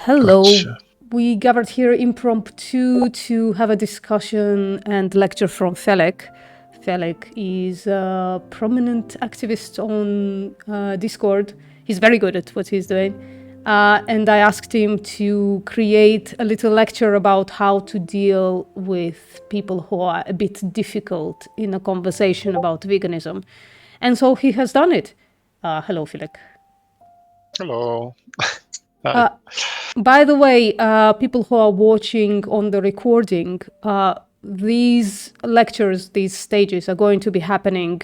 Hello. Gotcha. We gathered here impromptu to have a discussion and lecture from Felek. Felek is a prominent activist on Discord. He's very good at what he's doing. And I asked him to create a little lecture about how to deal with people who are a bit difficult in a conversation about veganism. And so he has done it. Hello, Felek. Hello. Hi. Uh, By the way, people who are watching on the recording, these lectures, these stages are going to be happening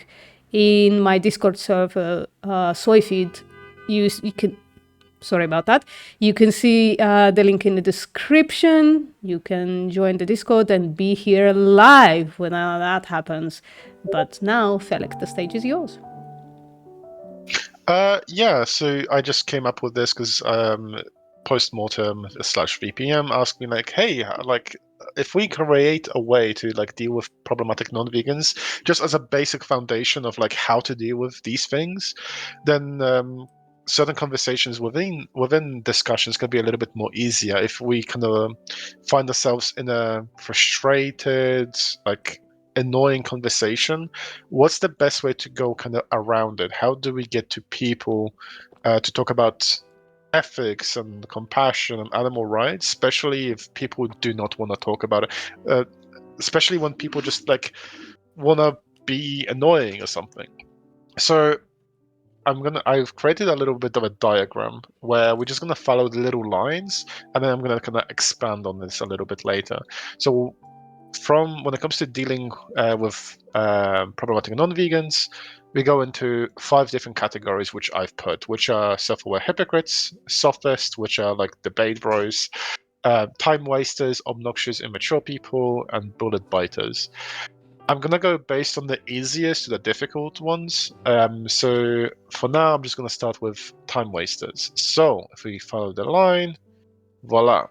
in my Discord server, SoyFeed. You can, sorry about that. You can see the link in the description. You can join the Discord and be here live when that happens. But now, Felek, the stage is yours. Yeah, so I just came up with this because postmortem slash VPM asked me like, hey, like if we create a way to like deal with problematic non-vegans, just as a basic foundation of like how to deal with these things, then certain conversations within discussions can be a little bit more easier if we kind of find ourselves in a frustrated, like annoying conversation. What's the best way to go kind of around it? How do we get to people to talk about ethics and compassion and animal rights, especially if people do not want to talk about it, especially when people just like want to be annoying or something. So I've created a little bit of a diagram where we're just gonna follow the little lines, and then I'm gonna kind of expand on this a little bit later. So from when it comes to dealing with problematic non-vegans, we go into 5 different categories, which I've put, which are self-aware hypocrites, sophist, which are like debate bros, time wasters, obnoxious, immature people, and bullet biters. I'm gonna go based on the easiest to the difficult ones. So for now, I'm just gonna start with time wasters. So if we follow the line, voila.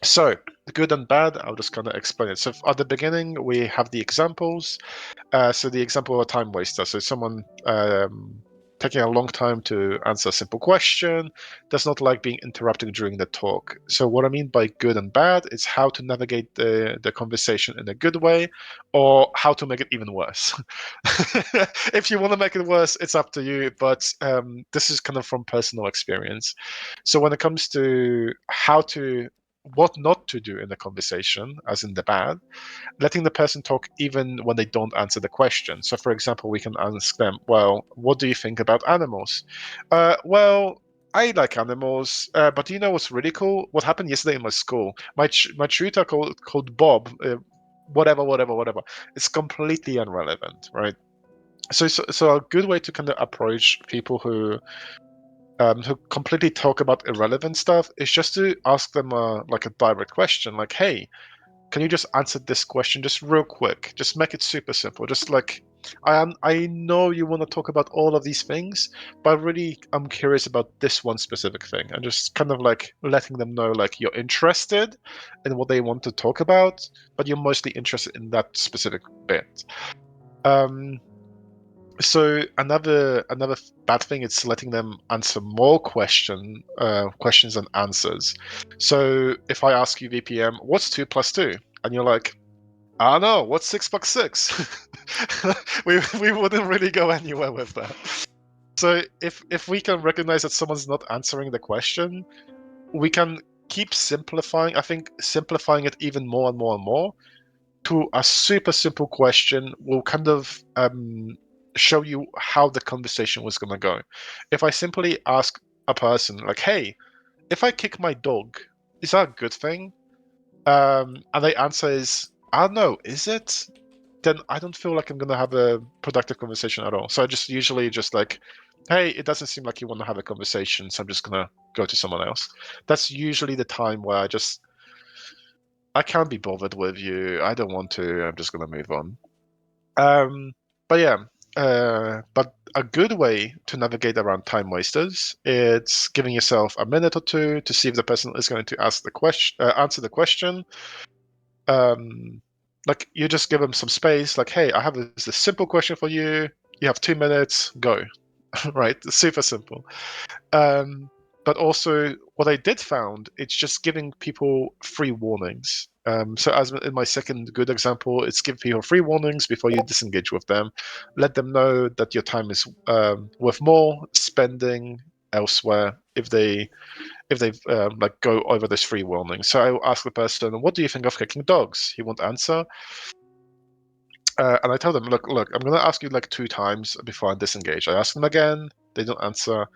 So the good and bad, I'll just kind of explain it. So at the beginning, we have the examples. So the example of a time waster. So someone taking a long time to answer a simple question, does not like being interrupted during the talk. So what I mean by good and bad is how to navigate the conversation in a good way, or how to make it even worse. If you want to make it worse, it's up to you. But this is kind of from personal experience. So when it comes to what not to do in the conversation, as in the bad, letting the person talk even when they don't answer the question. So, for example, we can ask them, well, what do you think about animals? Well, I like animals, but do you know what's really cool? What happened yesterday in my school? My tutor called Bob, whatever. It's completely irrelevant, right? So a good way to kind of approach people who completely talk about irrelevant stuff is just to ask them like a direct question, like, hey, can you just answer this question just real quick? Just make it super simple. Just like I know you want to talk about all of these things, but really I'm curious about this one specific thing. And just kind of like letting them know like you're interested in what they want to talk about, but you're mostly interested in that specific bit. Um, so another bad thing is letting them answer more questions and answers. So if I ask you VPM, what's 2 plus 2? And you're like, I don't know, what's 6 plus 6? we wouldn't really go anywhere with that. So if we can recognize that someone's not answering the question, we can keep simplifying. I think simplifying it even more and more and more to a super simple question will kind of show you how the conversation was going to go. If I simply ask a person like, hey, if I kick my dog, is that a good thing? And the answer is, I don't know, is it? Then I don't feel like I'm gonna have a productive conversation at all. So I just usually just like, hey, it doesn't seem like you want to have a conversation, so I'm just gonna go to someone else. That's usually the time where I can't be bothered with you. I don't want to. I'm just gonna move on. Um, but yeah, but a good way to navigate around time wasters, it's giving yourself a minute or two to see if the person is going to answer the question. Um, like you just give them some space. Like, hey, I have this simple question for you. You have 2 minutes. Go. Right? Super simple. Um, But also, what I did found, it's just giving people free warnings. So as in my second good example, it's give people free warnings before you disengage with them. Let them know that your time is worth more spending elsewhere if they like go over this free warning. So I will ask the person, "What do you think of kicking dogs?" He won't answer, and I tell them, "Look, I'm going to ask you like 2 times before I disengage." I ask them again, they don't answer.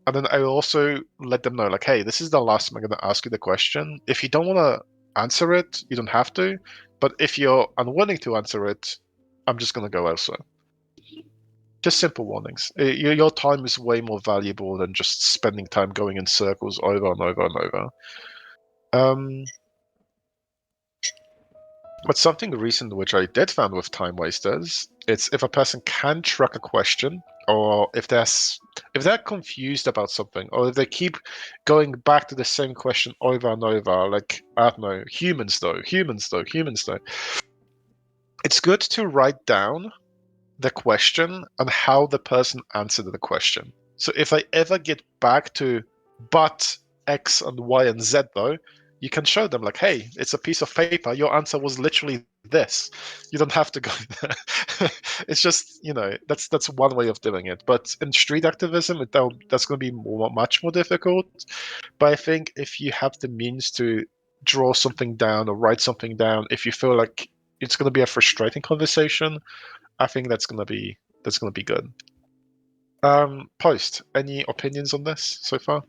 And then I also let them know, like, hey, this is the last time I'm going to ask you the question. If you don't want to answer it, you don't have to. But if you're unwilling to answer it, I'm just going to go elsewhere. Just simple warnings. Your time is way more valuable than just spending time going in circles over and over and over. Um, but something recent which I did find with time wasters, it's if a person can track a question, or if they're confused about something, or if they keep going back to the same question over and over, like I don't know, humans though. It's good to write down the question and how the person answered the question. So if I ever get back to but X and Y and Z though, you can show them like, hey, it's a piece of paper. Your answer was literally this. You don't have to go there. It's just, that's one way of doing it. But in street activism, that's going to be much more difficult. But I think if you have the means to draw something down or write something down, if you feel like it's going to be a frustrating conversation, I think that's gonna be good. Post, any opinions on this so far?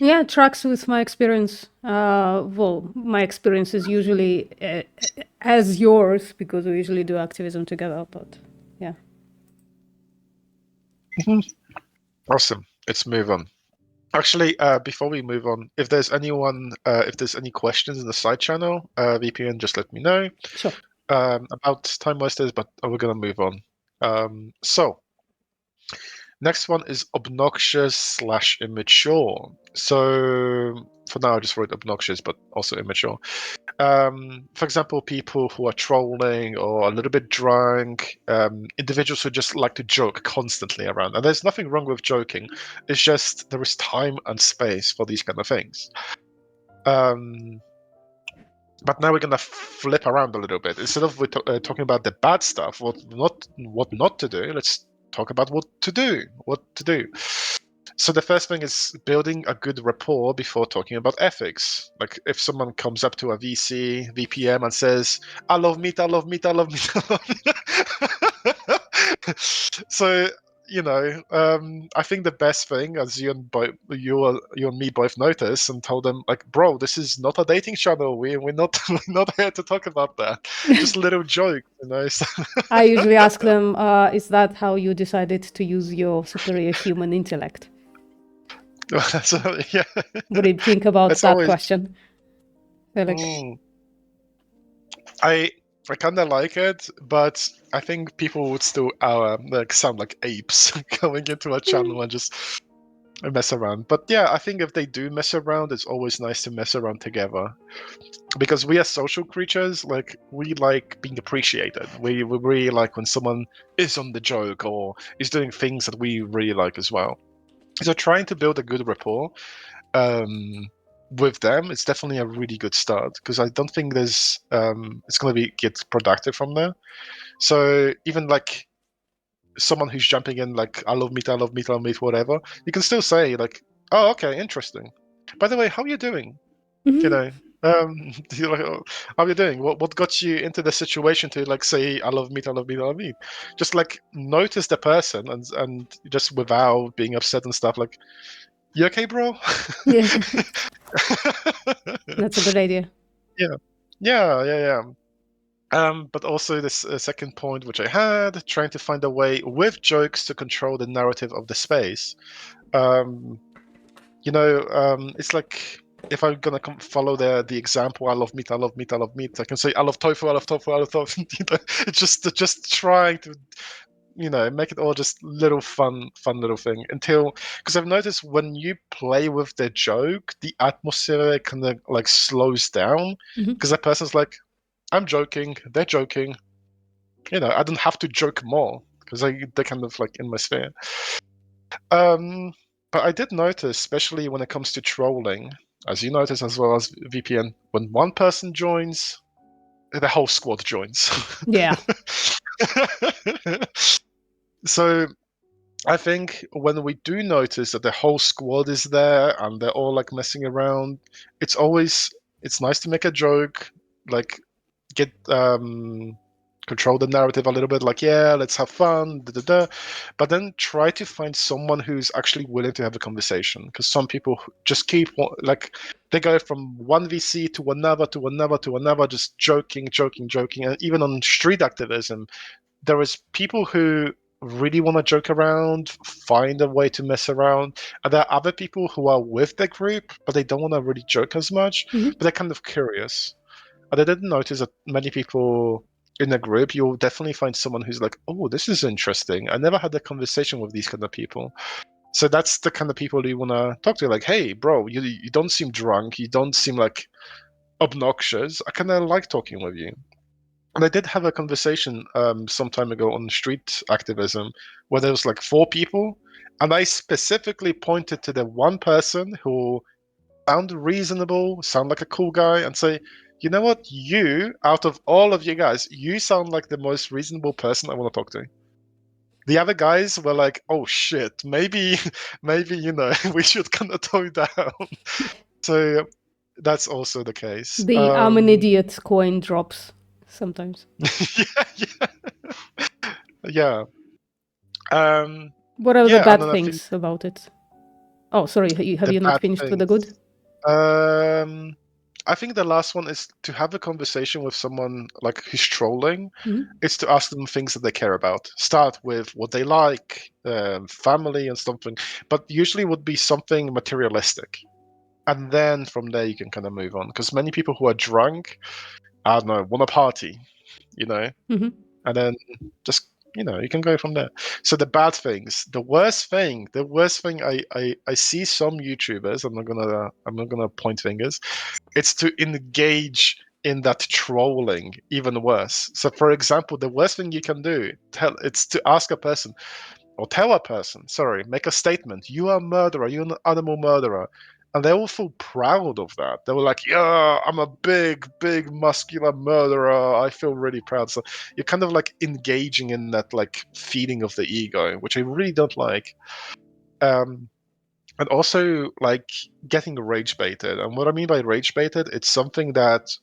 Yeah, it tracks with my experience. Well, my experience is usually as yours because we usually do activism together. But yeah, Mhm. Awesome. Let's move on. Actually, before we move on, if there's any questions in the side channel, VPN, just let me know sure. about time wasters. But we're gonna move on. So next one is obnoxious/immature. So for now, I just wrote obnoxious, but also immature. For example, people who are trolling or a little bit drunk, individuals who just like to joke constantly around. And there's nothing wrong with joking. It's just there is time and space for these kind of things. Um, but now we're gonna flip around a little bit. Instead of talking about the bad stuff, what not to do, let's talk about what to do. What to do. So the first thing is building a good rapport before talking about ethics. Like if someone comes up to a VC, VPM and says, "I love meat, I love meat, I love meat," I love meat. So I think the best thing, as you and me both noticed, and told them like, "Bro, this is not a dating channel. We're not we're not here to talk about that. Just a little joke, you know." I usually ask them, "Is that how you decided to use your superior human intellect?" So, yeah, What do you think about it's that always. question, Felek? Mm, I I kind of like it, but I think people would still like sound like apes going into a channel and just mess around. But yeah, I think if they do mess around, it's always nice to mess around together because we are social creatures. Like we like being appreciated. We really like when someone is on the joke or is doing things that we really like as well. So trying to build a good rapport um, with them, it's definitely a really good start because I don't think it's going to be get productive from there. So even like someone who's jumping in like I love meat, I love meat, I love meat, whatever, you can still say like, oh, okay, interesting. By the way, how are you doing? You Mhm. know, you're like, "Oh, how are you doing? What got you into the situation to like say I love meat, I love meat, I love meat? Just like notice the person and just without being upset and stuff like, you okay, bro? Yeah, that's a good idea. Yeah, yeah. But also this second point, which I had, trying to find a way with jokes to control the narrative of the space. Um, it's like if I'm gonna follow the example, I love meat, I love meat, I love meat. I can say I love tofu, I love tofu, I love tofu. It's just trying to make it all just little fun little thing until because I've noticed when you play with the joke, the atmosphere kind of like slows down Mhm. because the person's like, I'm joking, they're joking. I don't have to joke more because they're kind of like in my sphere. Um, But I did notice, especially when it comes to trolling, as you notice as well as VPN, when one person joins, the whole squad joins. Yeah. So I think when we do notice that the whole squad is there and they're all like messing around, it's nice to make a joke, like get control the narrative a little bit, like yeah, let's have fun, da, da, da. But then try to find someone who's actually willing to have a conversation, because some people just keep like they go from one VC to another to another to another, just joking, joking, joking, and even on street activism there is people who really want to joke around, find a way to mess around, and there are other people who are with the group, but they don't want to really joke as much, Mhm. but they're kind of curious. And I didn't notice that many people in a group, you'll definitely find someone who's like, oh, this is interesting. I never had a conversation with these kind of people. So that's the kind of people you want to talk to. Like, hey, bro, you don't seem drunk. You don't seem like obnoxious. I kind of like talking with you. And I did have a conversation some time ago on street activism where there was like 4 people, and I specifically pointed to the one person who sounded reasonable, sound like a cool guy, and say, you know what, you, out of all of you guys, you sound like the most reasonable person I want to talk to. The other guys were like, oh shit, maybe, maybe, we should kind of tone down. So that's also the case. The I'm an idiot coin drops sometimes. Yeah, yeah. Um, What are the yeah, and bad then I think things about it? Oh, sorry. Have the you not bad finished with the things. good? Um, I think the last one is to have a conversation with someone like who's trolling. Mhm. It's to ask them things that they care about. Start with what they like, family, and something, but usually would be something materialistic, and then from there you can kind of move on. Because many people who are drunk, I don't know, want to party, you know, Mhm. and then just you can go from there. So the bad things, the worst thing I see some YouTubers, I'm not gonna point fingers, it's to engage in that trolling even worse. So for example, the worst thing you can do, it's to ask a person or tell a person, sorry, make a statement, you are a murderer, you're an animal murderer. And they all feel proud of that. They were like, yeah, I'm a big, big muscular murderer. I feel really proud. So you're kind of like engaging in that like feeding of the ego, which I really don't like. And also like getting rage baited. And what I mean by rage baited, it's something that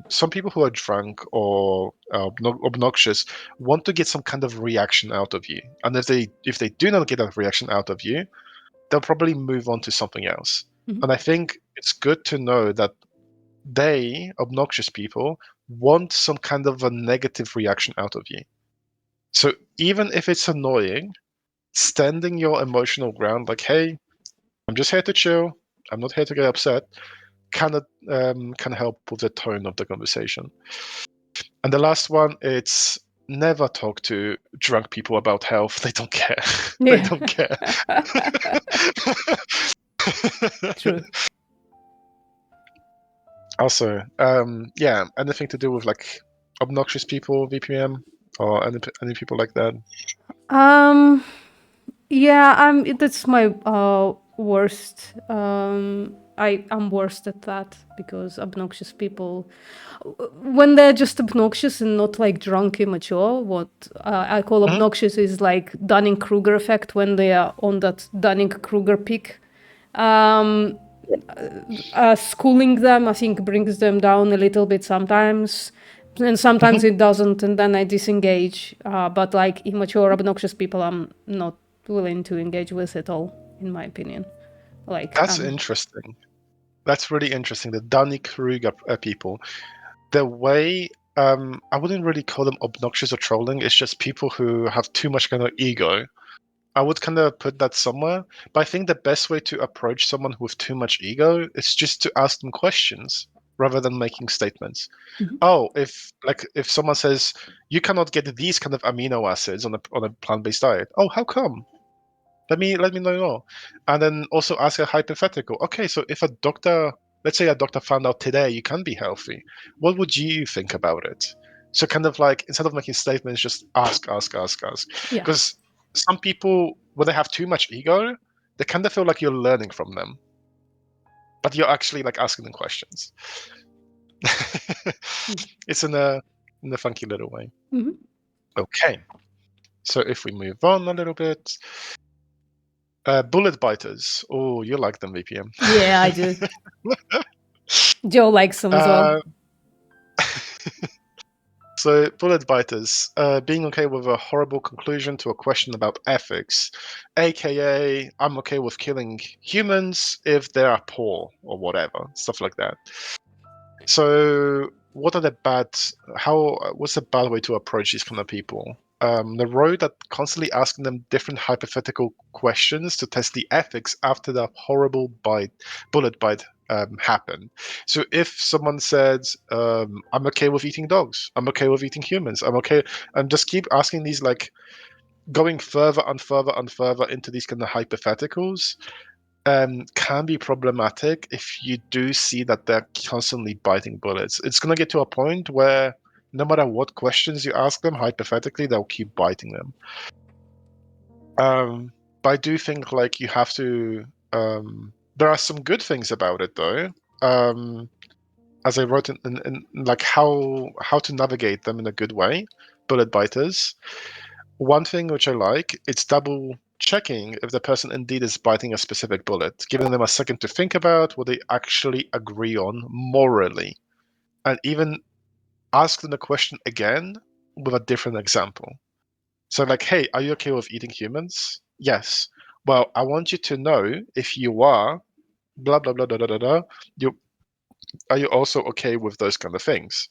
some people who are drunk or obnoxious want to get some kind of reaction out of you, and if they do not get a reaction out of you, they'll probably move on to something else. Mhm. And I think it's good to know that they, obnoxious people, want some kind of a negative reaction out of you. So even if it's annoying, standing your emotional ground, like, hey, I'm just here to chill, I'm not here to get upset, can help with the tone of the conversation. And the last one, it's never talk to drunk people about health. They don't care. They Yeah. don't care. True. Also, yeah, anything to do with like obnoxious people, VPM, or any people like that. Um. Yeah. That's my worst. I'm worst at that because obnoxious people, when they're just obnoxious and not like drunk immature, what I call Mhm. obnoxious is like Dunning-Kruger effect when they are on that Dunning-Kruger peak. Um, Schooling them, I think, brings them down a little bit sometimes, and sometimes it doesn't, and then I disengage. But like immature, obnoxious people, I'm not willing to engage with at all, in my opinion. Like, That's interesting. That's really interesting. The Dunning-Kruger people. The way I wouldn't really call them obnoxious or trolling. It's just people who have too much kind of ego. I would kind of put that somewhere. But I think the best way to approach someone with too much ego is just to ask them questions rather than making statements. Mhm. Oh, if someone says you cannot get these kind of amino acids on a plant-based diet. Oh, how come? Let me know more. And then also ask a hypothetical. Okay, so if let's say a doctor found out today you can be healthy, what would you think about it? So kind of like instead of making statements, just ask, ask, ask, ask. Yeah. Because some people, when they have too much ego, they kind of feel like you're learning from them, but you're actually like asking them questions. It's in a funky little way. Mhm. Okay, so if we move on a little bit, bullet biters. Oh, you like them, VPM. Yeah, I do. Joe likes them as well. Uh, So, bullet biters, being okay with a horrible conclusion to a question about ethics, aka I'm okay with killing humans if they are poor or whatever, stuff like that. So, what are the bad? What's the bad way to approach these kind of people? The road that constantly asking them different hypothetical questions to test the ethics after the horrible bullet bite happened. So if someone said, "I'm okay with eating dogs. I'm okay with eating humans. I'm okay," and just keep asking these, like going further and further and further into these kind of hypotheticals, can be problematic if you do see that they're constantly biting bullets. It's going to get to a point where no matter what questions you ask them, hypothetically, they'll keep biting them. But I do think like you have to. There are some good things about it though. As I wrote in like how to navigate them in a good way, bullet biters. One thing which I like, it's double checking if the person indeed is biting a specific bullet, giving them a second to think about what they actually agree on morally, and even ask them the question again with a different example. So, like, hey, are you okay with eating humans? Yes. Well, I want you to know if you are, blah blah blah da da da da. You are you also okay with those kind of things?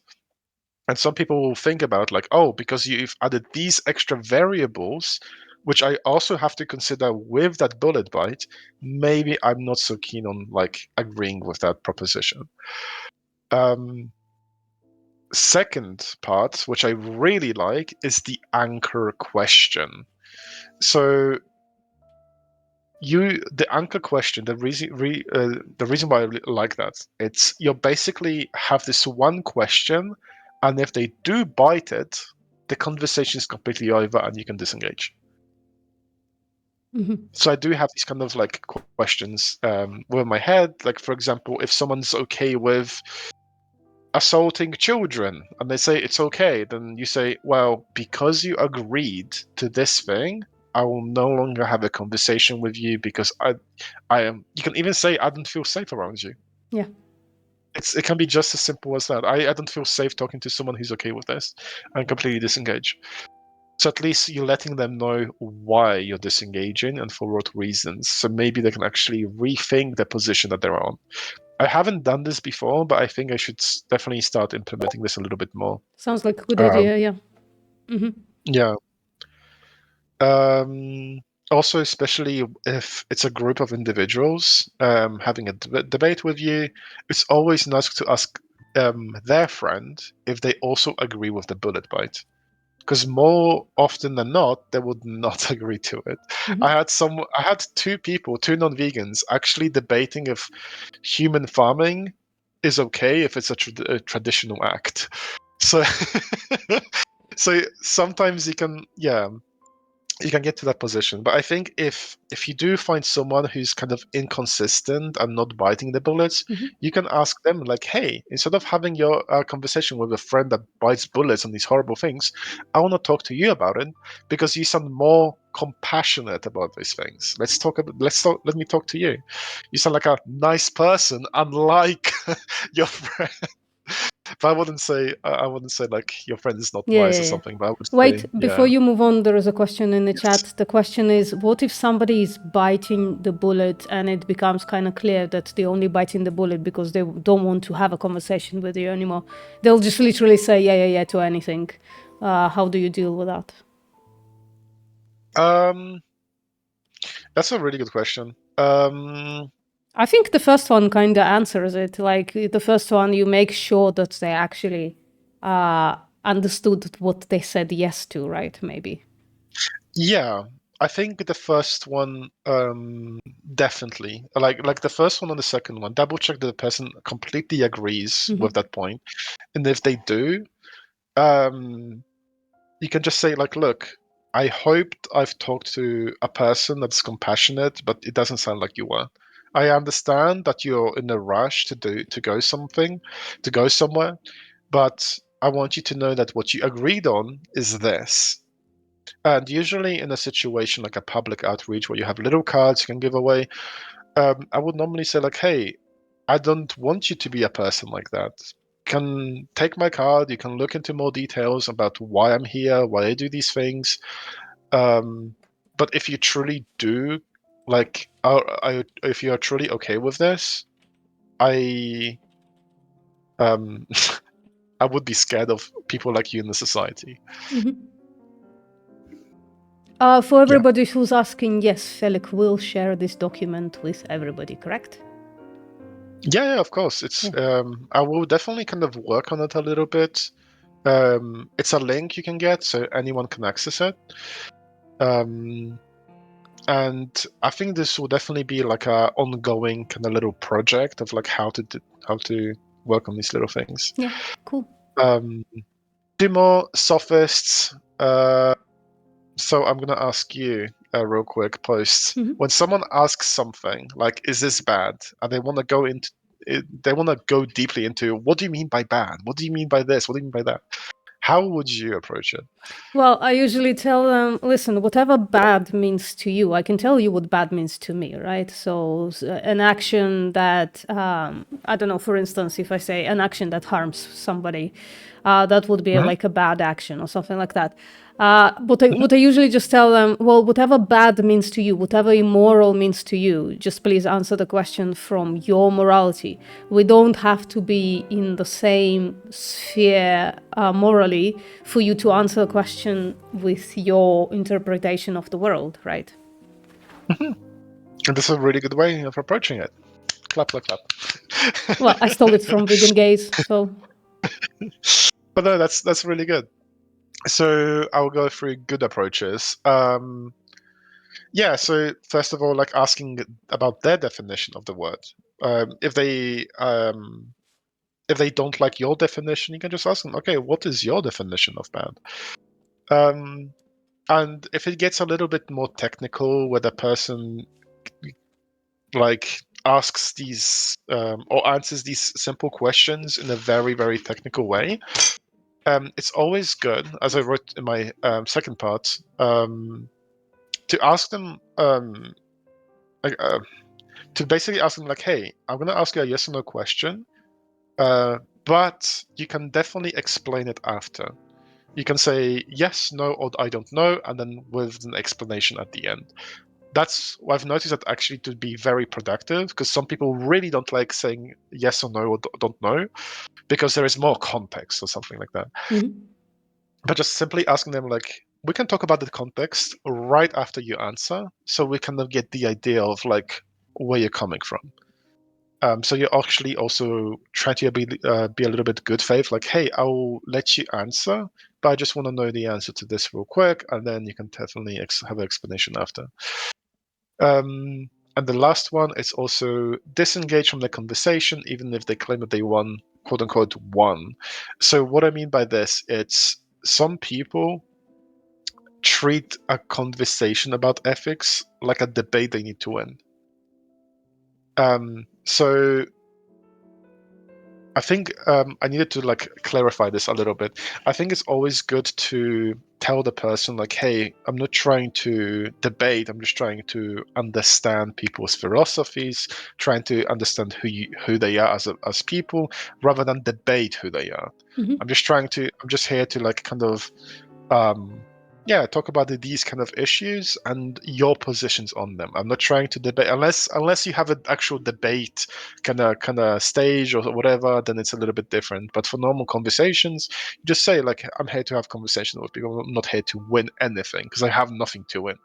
And some people will think about like, oh, because you've added these extra variables, which I also have to consider with that bullet bite, maybe I'm not so keen on like agreeing with that proposition. Second part, which I really like, is the anchor question. So the anchor question, the reason why I like that, it's you basically have this one question, and if they do bite it, the conversation is completely over and you can disengage. Mhm. So I do have these kind of like questions with my head, like for example, if someone's okay with assaulting children and they say it's okay, then you say, well, because you agreed to this thing, I will no longer have a conversation with you because I am. You can even say I don't feel safe around you. Yeah. It can be just as simple as that. I don't feel safe talking to someone who's okay with this, and completely disengage. So at least you're letting them know why you're disengaging and for what reasons. So maybe they can actually rethink the position that they're on. I haven't done this before, but I think I should definitely start implementing this a little bit more. Sounds like a good Um, idea. Yeah. Hmm. yeah. Um, Also, especially if it's a group of individuals having a debate with you, it's always nice to ask their friend if they also agree with the bullet bite. Because more often than not, they would not agree to it. Hmm. I had two people, two non-vegans, actually debating if human farming is okay if it's a traditional act. So, so sometimes you can get to that position. But I think if you do find someone who's kind of inconsistent and not biting the bullets, Hmm. you can ask them like, "Hey, instead of having your conversation with a friend that bites bullets and these horrible things, I want to talk to you about it because you sound more compassionate about these things. Let's talk. Let's talk. Let me talk to you. You sound like a nice person, unlike your friend." But I wouldn't say like your friend is not Yeah, nice yeah, or yeah. something. But I would Wait, say, before yeah, you move on, there is a question in the yes. chat. The question is, what if somebody is biting the bullet and it becomes kind of clear that they're only biting the bullet because they don't want to have a conversation with you anymore? They'll just literally say, yeah, yeah, yeah to anything. How do you deal with that? Um, that's a really good question. I think the first one kind of answers it. Like the first one, you make sure that they actually understood what they said yes to, right? Maybe. Yeah, I think the first one, definitely. Like the first one and the second one, double check that the person completely agrees Hmm. with that point. And if they do, um, you can just say like, look, I hoped I've talked to a person that's compassionate, but it doesn't sound like you were. I understand that you're in a rush to go somewhere, but I want you to know that what you agreed on is this. And usually in a situation like a public outreach where you have little cards you can give away, I would normally say like, hey, I don't want you to be a person like that. You can take my card, you can look into more details about why I'm here, why I do these things. But if you truly do, like, if you are truly okay with this, I I would be scared of people like you in the society. For Yeah. everybody who's asking, yes, Felek will share this document with everybody, correct? Yeah, of course. It's I will definitely kind of work on it a little bit. It's a link you can get, so anyone can access it. And I think this will definitely be like a ongoing kind of little project of like how to work on these little things. Yeah, cool. Two more sophists. So I'm gonna ask you a real quick post. When someone asks something like, "Is this bad?" and they want to go into they want to go deeply into what do you mean by bad? What do you mean by this? What do you mean by that? How would you approach it? Well, I usually tell them, listen, whatever bad means to you, I can tell you what bad means to me, right? So an action that, I don't know, for instance, if I say an action that harms somebody, that would be like a bad action or something like that. But I usually just tell them, well, whatever bad means to you, whatever immoral means to you, just please answer the question from your morality. We don't have to be in the same sphere morally for you to answer a question with your interpretation of the world, right? And this is a really good way of approaching it. Clap, clap, clap. Well, I stole it from Vegan Gaze, so. But no, that's really good. So I'll go through good approaches. Yeah, so first of all, like asking about their definition of the word. If they don't like your definition, you can just ask them, okay, what is your definition of bad? And if it gets a little bit more technical, where the person like asks these or answers these simple questions in a very, very technical way, it's always good, as I wrote in my second part, to ask them, like, to basically ask them, like, hey, I'm going to ask you a yes or no question, but you can definitely explain it after. You can say yes, no, or I don't know, and then with an explanation at the end. That's what I've noticed that actually to be very productive, because some people really don't like saying yes or no or don't know, because there is more context or something like that. But just simply asking them, like, we can talk about the context right after you answer, so we kind of get the idea of like where you're coming from. So you're actually also trying to be a little bit good faith, like, hey, I'll let you answer, but I just want to know the answer to this real quick, and then you can definitely have an explanation after. And the last one is also disengage from the conversation, even if they claim that they won, quote unquote, won. So what I mean by this, it's some people treat a conversation about ethics like a debate they need to win. So I think I needed to like clarify this a little bit. I think it's always good to tell the person like, hey, I'm not trying to debate. I'm just trying to understand people's philosophies, trying to understand who they are as people, rather than debate who they are. I'm just here to like kind of talk about these kind of issues and your positions on them. I'm not trying to debate unless you have an actual debate kind of stage or whatever, then it's a little bit different. But for normal conversations, you just say like, I'm here to have conversation with people. I'm not here to win anything because I have nothing to win.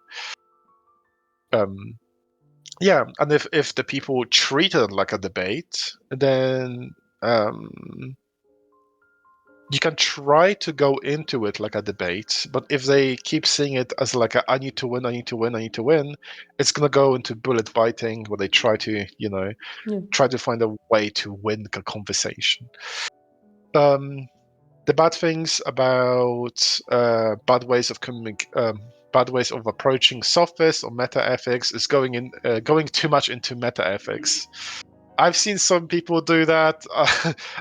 Yeah, and if the people treat it like a debate, then you can try to go into it like a debate, but if they keep seeing it as like I need to win, I need to win, I need to win, it's gonna go into bullet biting where they try to, try to find a way to win the conversation. The bad things about bad ways of bad ways of approaching sophists or meta ethics is going too much into meta ethics. I've seen some people do that.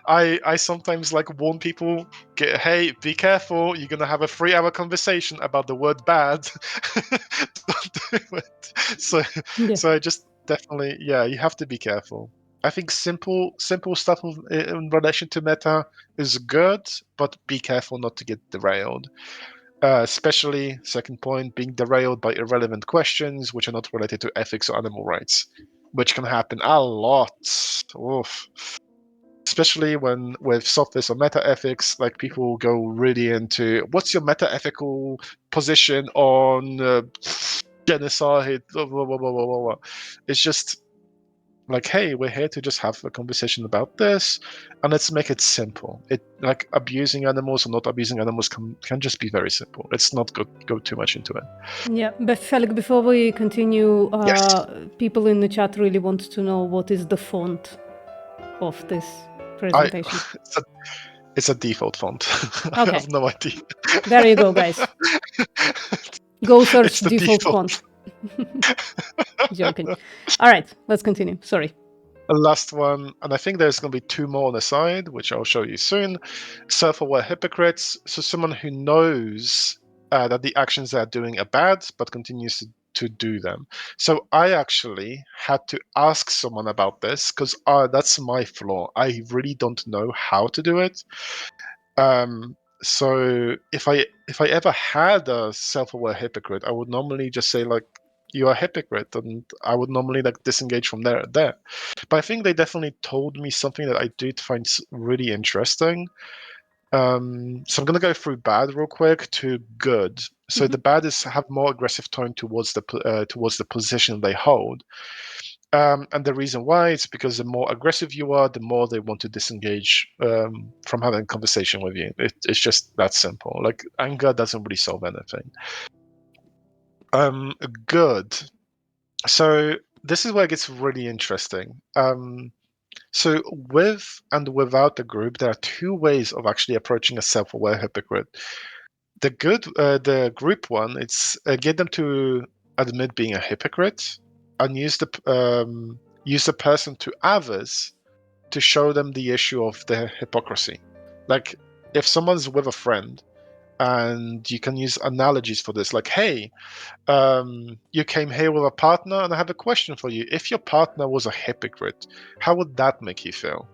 I sometimes like warn people, hey, be careful. You're gonna have a 3-hour conversation about the word bad. Don't do it. So Yeah. so I just definitely, yeah, you have to be careful. I think simple stuff in relation to meta is good, but be careful not to get derailed. Especially, second point, being derailed by irrelevant questions which are not related to ethics or animal rights, which can happen a lot. Oof. Especially when with sophist or meta ethics, like people go really into what's your meta ethical position on genocide. Blah, blah, blah, blah, blah, blah. It's just like, hey, we're here to just have a conversation about this, and let's make it simple. It like abusing animals or not abusing animals can just be very simple. Let's not go too much into it. Yeah, but Felek, before we continue, Yes, people in the chat really want to know what is the font of this I presentation. it's a default font. I Okay, have no idea. there you go, guys. Go search It's the default default. font. Joking. All right, let's continue. Sorry. The last one, and I think there's going to be 2 more on the side, which I'll show you soon. Self-aware hypocrites. So someone who knows that the actions they're doing are bad, but continues to do them. So I actually had to ask someone about this because that's my flaw. I really don't know how to do it. So if I ever had a self-aware hypocrite, I would normally just say like, "You're a hypocrite," and I would normally like disengage from there. But I think they definitely told me something that I did find really interesting. So I'm gonna go through bad real quick to good. So the bad is have more aggressive tone towards the position they hold. And the reason why is because the more aggressive you are, the more they want to disengage from having a conversation with you. It's just that simple. Like anger doesn't really solve anything. Good. So this is where it gets really interesting. So with and without the group, there are 2 ways of actually approaching a self-aware hypocrite. The group one, it's get them to admit being a hypocrite and use the person to others to show them the issue of their hypocrisy. Like if someone's with a friend, and you can use analogies for this, like, hey, you came here with a partner, and I have a question for you. If your partner was a hypocrite, how would that make you feel?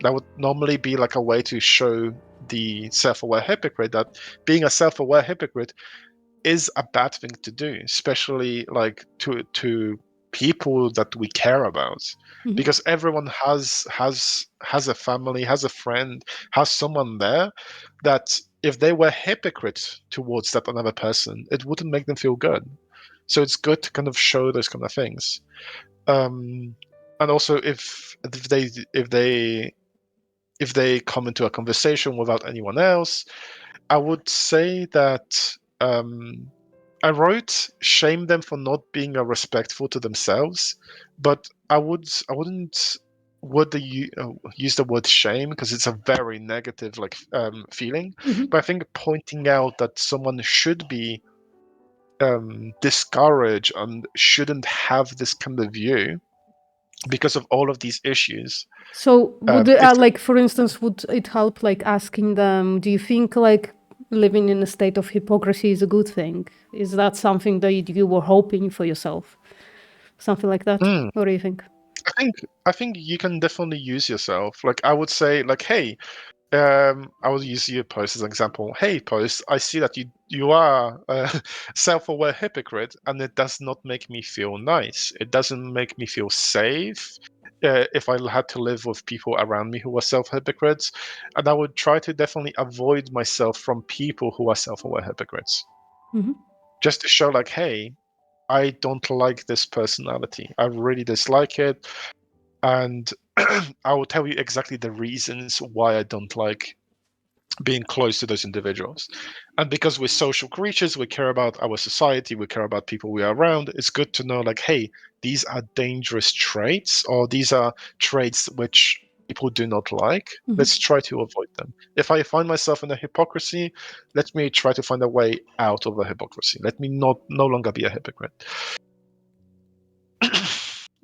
That would normally be like a way to show the self-aware hypocrite that being a self-aware hypocrite is a bad thing to do, especially like to people that we care about, because everyone has a family, has a friend, has someone there that if they were hypocrites towards that another person, it wouldn't make them feel good. So it's good to kind of show those kind of things. And also if they come into a conversation without anyone else, I would say that I wrote shame them for not being respectful to themselves, but I wouldn't use the word shame because it's a very negative like feeling. But I think pointing out that someone should be discouraged and shouldn't have this kind of view because of all of these issues. So would It's like, for instance, would it help like asking them, do you think like living in a state of hypocrisy is a good thing? Is that something that you were hoping for yourself? Something like that? What do you think? I think you can definitely use yourself. Like I would say, like, hey, I will use your post as an example. Hey, post, I see that you are a self-aware hypocrite, and it does not make me feel nice. It doesn't make me feel safe. If I had to live with people around me who are self-hypocrites, and I would try to definitely avoid myself from people who are self-aware hypocrites, just to show, like, hey, I don't like this personality. I really dislike it, and I will tell you exactly the reasons why I don't like being close to those individuals. And because we're social creatures, we care about our society, we care about people we are around, it's good to know, like, hey, these are dangerous traits, or these are traits which people do not like, Mhm. let's try to avoid them. If I find myself in a hypocrisy, let me try to find a way out of the hypocrisy. Let me no longer be a hypocrite.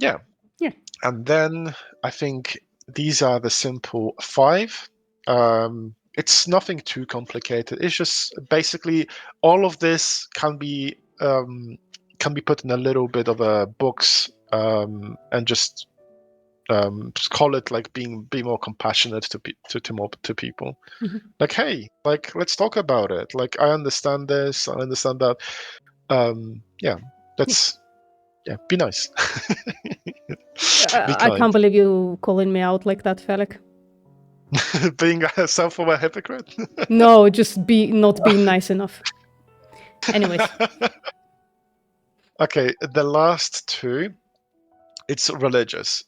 Yeah. Yeah. And then I think these are the simple 5. It's nothing too complicated. It's just basically all of this can be put in a little bit of a box, and just call it like be more compassionate to people. Mhm. Like, hey, like let's talk about it. Like, I understand this, I understand that. Yeah, that's be nice. Be I kind. can't believe you calling me out like that, Felek. Being a self-aware hypocrite. No, just not being nice enough. Anyways. Okay, the last 2, it's religious.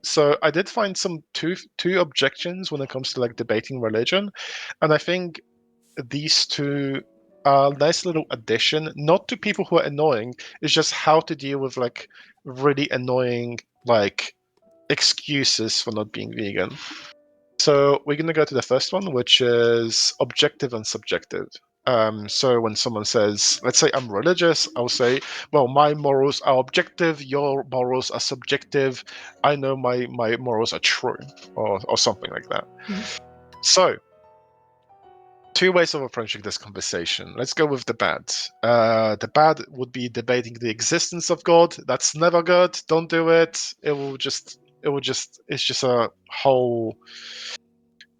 So I did find some two objections when it comes to like debating religion, and I think these 2 are a nice little addition, not to people who are annoying. It's just how to deal with like really annoying like excuses for not being vegan. So we're going to go to the first one, which is objective and subjective. So when someone says, let's say I'm religious, I'll say, well, my morals are objective, your morals are subjective. I know my morals are true, or something like that. Mhm. So 2 ways of approaching this conversation. Let's go with the bad. The bad would be debating the existence of God. That's never good. Don't do it. It's just a whole.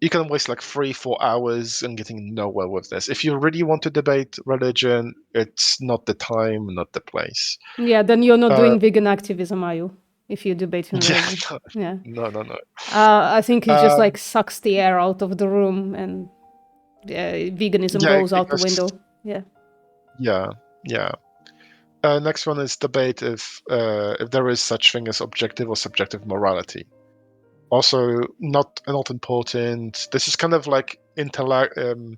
You can waste like 3-4 hours and getting nowhere with this. If you really want to debate religion, it's not the time, not the place. Yeah, then you're not Uh, doing vegan activism, are you? If you're debating yeah, religion. Yeah. no. I think it just Um, like sucks the air out of the room and veganism yeah, goes out the because window. Yeah. yeah. Next one is debate if there is such thing as objective or subjective morality. Also, not important. This is kind of like interlinks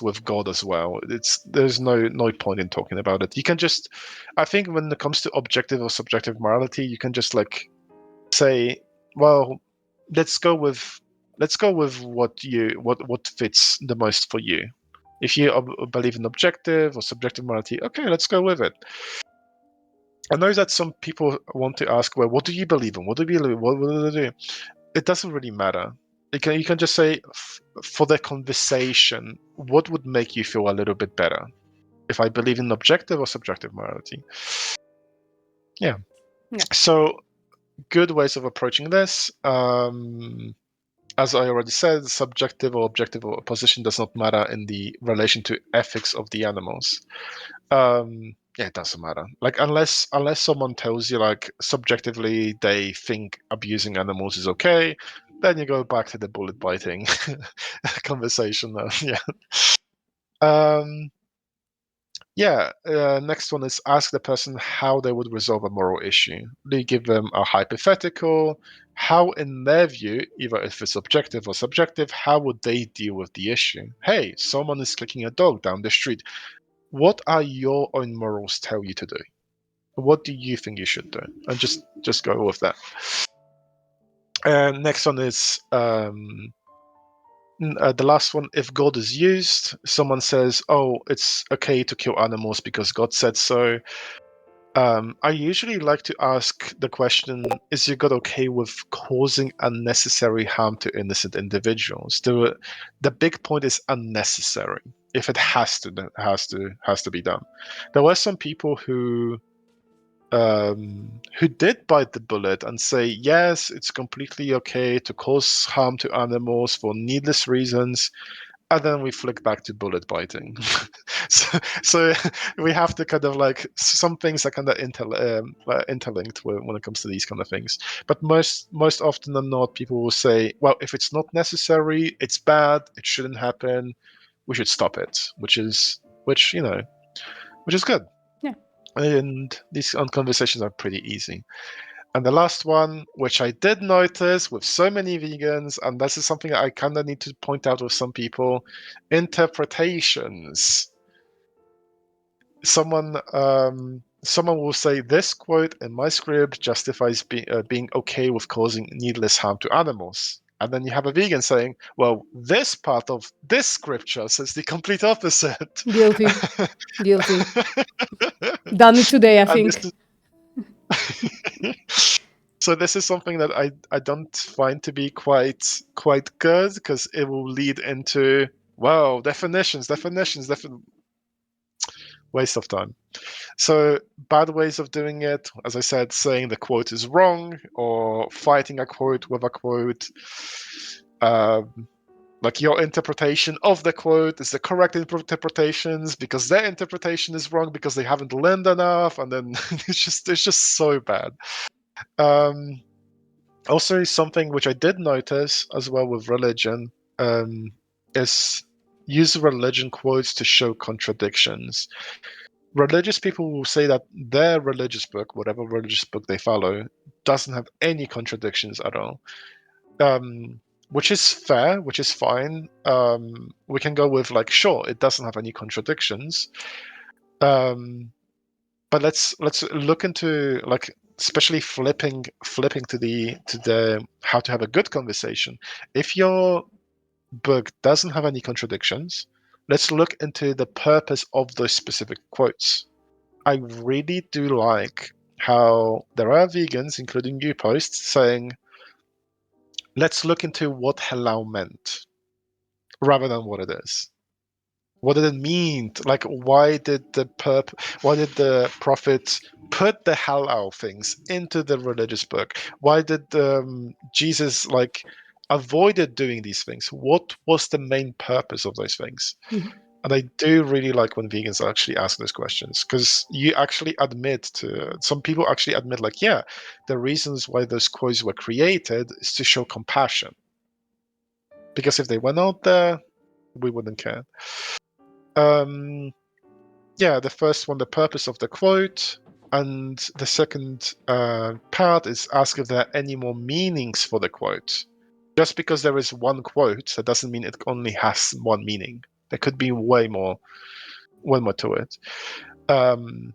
with God as well. There's no point in talking about it. You can just, I think, when it comes to objective or subjective morality, you can just like say, well, let's go with what fits the most for you. If you believe in objective or subjective morality, okay, let's go with it. I know that some people want to ask, well, what do you believe in? What do you believe in? What do they do? It doesn't really matter. You can just say, for the conversation, what would make you feel a little bit better? If I believe in objective or subjective morality. Yeah. Yeah. So good ways of approaching this. As I already said, subjective or objective position does not matter in the relation to ethics of the animals. Yeah, it doesn't matter. Like, unless someone tells you like subjectively they think abusing animals is okay, then you go back to the bullet biting conversation. Yeah. Um, yeah. Next one is ask the person how they would resolve a moral issue. Do you give them a hypothetical? How, in their view, either if it's objective or subjective, how would they deal with the issue? Hey, someone is kicking a dog down the street. What are your own morals tell you to do? What do you think you should do? And just go with that. And next one is the last one. If God is used, someone says, "Oh, it's okay to kill animals because God said so." I usually like to ask the question: is your God okay with causing unnecessary harm to innocent individuals? The big point is unnecessary. If it has to, then has to be done. There were some people who did bite the bullet and say, yes, it's completely okay to cause harm to animals for needless reasons, and then we flick back to bullet biting. so we have to kind of like, some things are kind of interlinked when it comes to these kind of things. But most often than not, people will say, well, if it's not necessary, it's bad, it shouldn't happen, we should stop it, which is good. Yeah. And these conversations are pretty easy. And the last one, which I did notice with so many vegans, and this is something I kind of need to point out with some people, interpretations. Someone someone will say this quote in my script justifies being okay with causing needless harm to animals. And then you have a vegan saying, well, this part of this scripture says the complete opposite. Guilty. Guilty. Done it today, I And this think. is so this is something that I don't find to be quite good, because it will lead into, well, definitions, waste of time. So bad ways of doing it, as I said, saying the quote is wrong or fighting a quote with a quote. Like your interpretation of the quote is the correct interpretations because their interpretation is wrong because they haven't learned enough, and then it's just so bad. Also, something which I did notice as well with religion is use religion quotes to show contradictions. Religious people will say that their religious book, whatever religious book they follow, doesn't have any contradictions at all. Which is fair, which is fine. We can go with like, sure, it doesn't have any contradictions. But let's look into, like, especially flipping to the how to have a good conversation. If your book doesn't have any contradictions, let's look into the purpose of those specific quotes. I really do like how there are vegans, including you posts, saying, let's look into what halal meant rather than what it is. What did it mean? Like, why did the prophet put the halal things into the religious book? Why did Jesus like avoided doing these things? What was the main purpose of those things? Mhm. And I do really like when vegans actually ask those questions, because you actually admit to, some people actually admit, like, yeah, the reasons why those quotes were created is to show compassion. Because if they were not there, we wouldn't care. Yeah, the first one, the purpose of the quote, and the second part is ask if there are any more meanings for the quote. Just because there is one quote, that doesn't mean it only has one meaning. There could be way more to it. And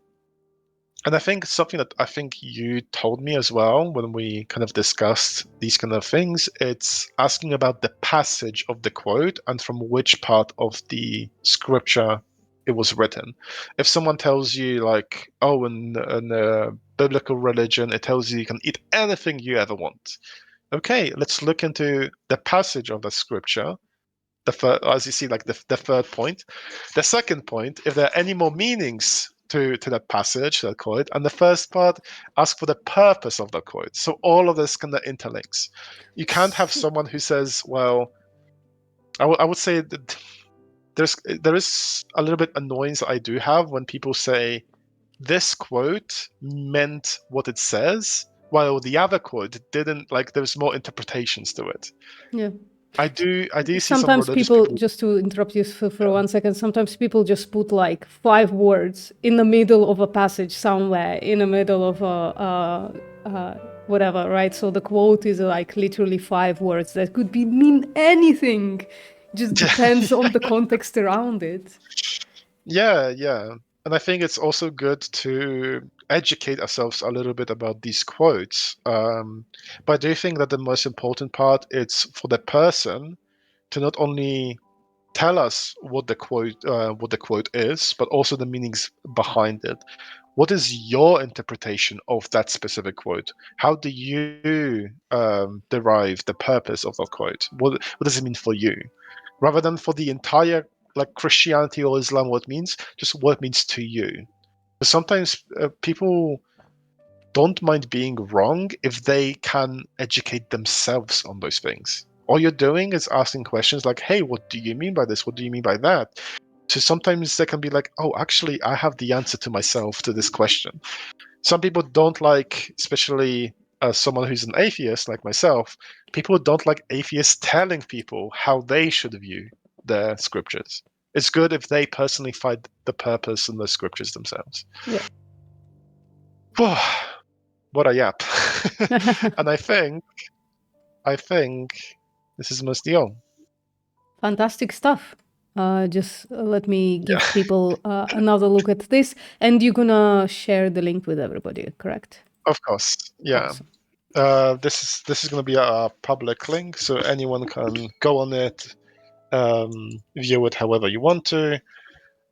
I think something that I think you told me as well when we kind of discussed these kind of things, it's asking about the passage of the quote and from which part of the scripture it was written. If someone tells you, like, oh, in a biblical religion, it tells you can eat anything you ever want. Okay, let's look into the passage of the scripture. As you see, like the third point. The second point, if there are any more meanings to that passage, that quote, and the first part, ask for the purpose of the quote. So all of this kind of interlinks. You can't have someone who says, well, I would say that there is a little bit annoyance I do have when people say this quote meant what it says, while the other quote didn't. Like, there's more interpretations to it. Yeah. I do see some Sometimes religious people, people. just to interrupt you for 1 second, sometimes people just put like 5 words in the middle of a passage somewhere, in the middle of whatever, right? So the quote is like literally 5 words that could be mean anything. Just depends on the context around it. Yeah. And I think it's also good to educate ourselves a little bit about these quotes. But I do think that the most important part is for the person to not only tell us what the quote is, but also the meanings behind it. What is your interpretation of that specific quote? How do you derive the purpose of that quote? What does it mean for you? Rather than for the entire, like, Christianity or Islam, what it means, just what it means to you. Because sometimes people don't mind being wrong if they can educate themselves on those things. All you're doing is asking questions like, hey, what do you mean by this? What do you mean by that? So sometimes they can be like, oh, actually, I have the answer to myself to this question. Some people don't like, especially as someone who's an atheist like myself, people don't like atheists telling people how they should view their scriptures. It's good if they personally find the purpose in the scriptures themselves. Yeah. What a yap. And I think this is mostly all. Fantastic stuff. Just let me give people another look at this, and you're gonna share the link with everybody, correct? Of course, yeah. Awesome. This is going to be a public link, so anyone can go on it, view it however you want to.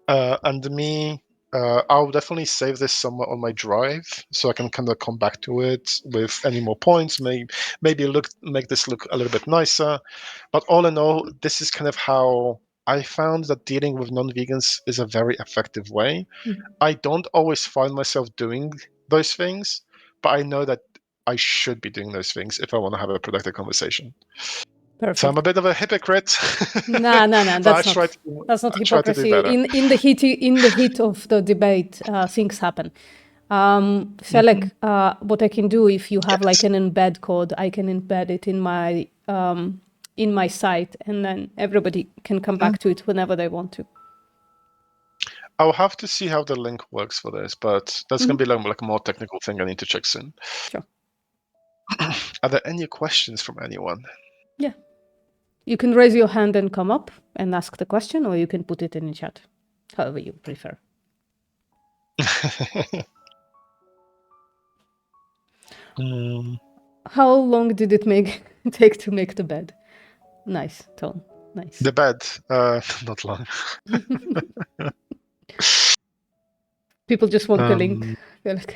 And me, I'll definitely save this somewhere on my drive, so I can kind of come back to it with any more points. Maybe make this look a little bit nicer. But all in all, this is kind of how I found that dealing with non-vegans is a very effective way. Mhm. I don't always find myself doing those things, but I know that I should be doing those things if I want to have a productive conversation. Perfect. So I'm a bit of a hypocrite. No, but that's I that's not try to do hypocrisy. better. In the heat of the debate, things happen. Felek, what I can do, if you have like Yes. an embed code, I can embed it in my site, and then everybody can come back to it whenever they want to. I'll have to see how the link works for this, but that's going to be like a more technical thing I need to check soon. Sure. Are there any questions from anyone? Yeah. You can raise your hand and come up and ask the question, or you can put it in the chat, however you prefer. How long did it take to make the bed? Nice, Tom. Nice. The bed, not long. People just want the link. Felek.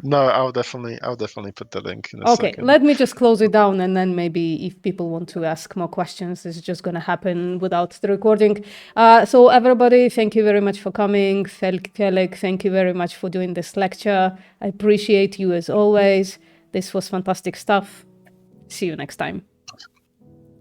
No, I'll definitely put the link in a Okay, second. let me just close it down, and then maybe if people want to ask more questions, it's just going to happen without the recording. So everybody, thank you very much for coming. Felek, thank you very much for doing this lecture. I appreciate you as always. This was fantastic stuff. See you next time.